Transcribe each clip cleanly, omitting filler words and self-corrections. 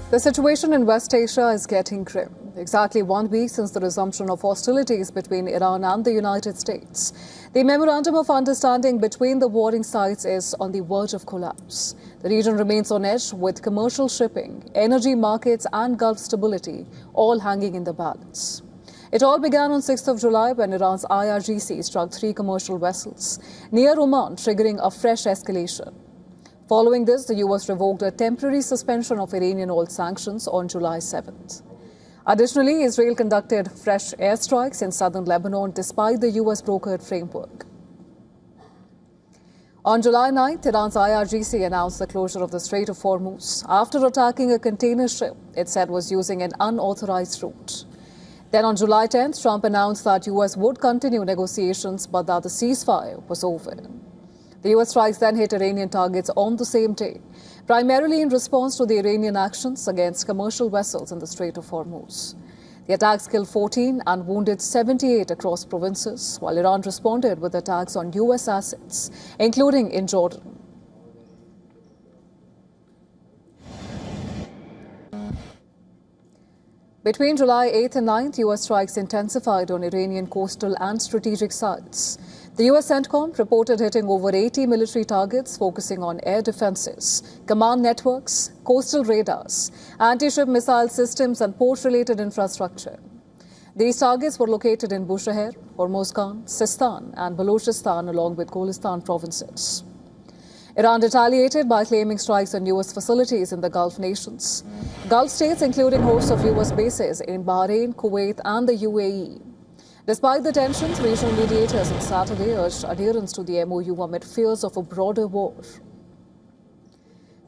The situation in West Asia is getting grim. Exactly 1 week since the resumption of hostilities between Iran and the United States, the Memorandum of Understanding between the warring sides is on the verge of collapse. The region remains on edge with commercial shipping, energy markets and Gulf stability all hanging in the balance. It all began on 6th of July when Iran's IRGC struck 3 commercial vessels near Oman, triggering a fresh escalation. Following this, the US revoked a temporary suspension of Iranian oil sanctions on July 7th. Additionally, Israel conducted fresh airstrikes in southern Lebanon despite the US brokered framework. On July 9th, Iran's IRGC announced the closure of the Strait of Hormuz after attacking a container ship it said was using an unauthorized route. Then on July 10th, Trump announced that US would continue negotiations but that the ceasefire was over. The US strikes then hit Iranian targets on the same day, primarily in response to the Iranian actions against commercial vessels in the Strait of Hormuz. The attacks killed 14 and wounded 78 across provinces, while Iran responded with attacks on US assets, including in Jordan. Between July 8th and 9th, US strikes intensified on Iranian coastal and strategic sites. The US CENTCOM reported hitting over 80 military targets focusing on air defenses, command networks, coastal radars, anti-ship missile systems and port-related infrastructure. These targets were located in Bushehr, Hormozgan, Sistan and Balochistan along with Kholistan provinces. Iran retaliated by claiming strikes on US facilities in the Gulf nations. Gulf states including hosts of US bases in Bahrain, Kuwait and the UAE. Despite the tensions, regional mediators on Saturday urged adherence to the MOU amid fears of a broader war.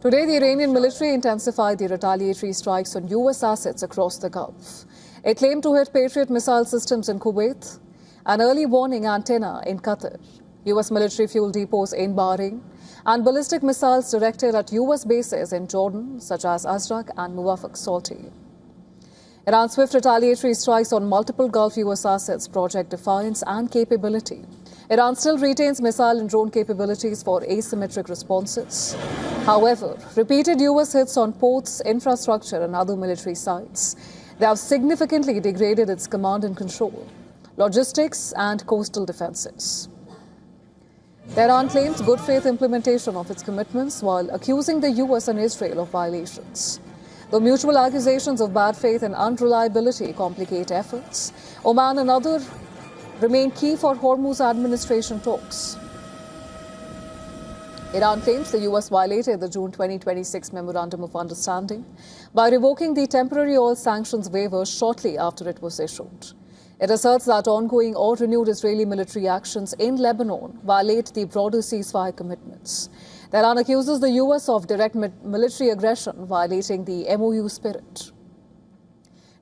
Today, the Iranian military intensified the retaliatory strikes on US assets across the Gulf. It claimed to hit Patriot missile systems in Kuwait, an early warning antenna in Qatar, US military fuel depots in Bahrain, and ballistic missiles directed at US bases in Jordan, such as Azraq and Muwafaq Salti. Iran's swift retaliatory strikes on multiple Gulf US assets project defiance and capability. Iran still retains missile and drone capabilities for asymmetric responses. However, repeated US hits on ports, infrastructure and other military sites, they have significantly degraded its command and control, logistics and coastal defenses. Iran claims good faith implementation of its commitments while accusing the US and Israel of violations. Though mutual accusations of bad faith and unreliability complicate efforts, Oman and others remain key for Hormuz administration talks. Iran claims the US violated the June 2026 Memorandum of Understanding by revoking the temporary oil sanctions waiver shortly after it was issued. It asserts that ongoing or renewed Israeli military actions in Lebanon violate the broader ceasefire commitments. Iran accuses the US of direct military aggression, violating the MOU spirit.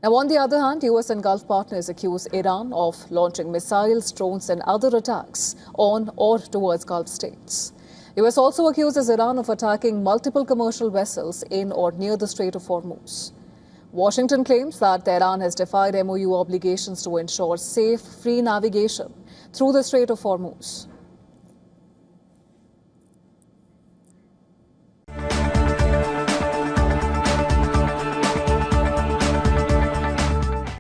Now, on the other hand, US and Gulf partners accuse Iran of launching missiles, drones and other attacks on or towards Gulf states. US also accuses Iran of attacking multiple commercial vessels in or near the Strait of Hormuz. Washington claims that Tehran has defied MOU obligations to ensure safe, free navigation through the Strait of Hormuz.